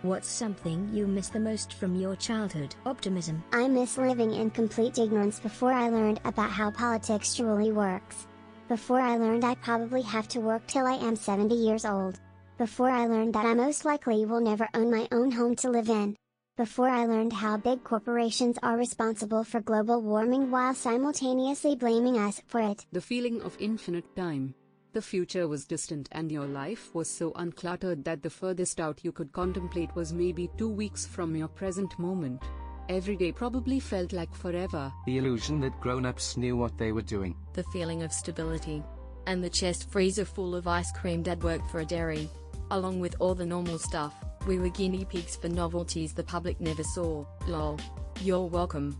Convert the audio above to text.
What's something you miss the most from your childhood? Optimism. I miss living in complete ignorance before I learned about how politics truly works. Before I learned I probably have to work till I am 70 years old. Before I learned that I most likely will never own my own home to live in. Before I learned how big corporations are responsible for global warming while simultaneously blaming us for it. The feeling of infinite time. The future was distant and your life was so uncluttered that the furthest out you could contemplate was maybe 2 weeks from your present moment. Every day probably felt like forever. The illusion that grown-ups knew what they were doing. The feeling of stability. And the chest freezer full of ice cream dad worked for a dairy. Along with all the normal stuff, we were guinea pigs for novelties the public never saw. Lol. You're welcome.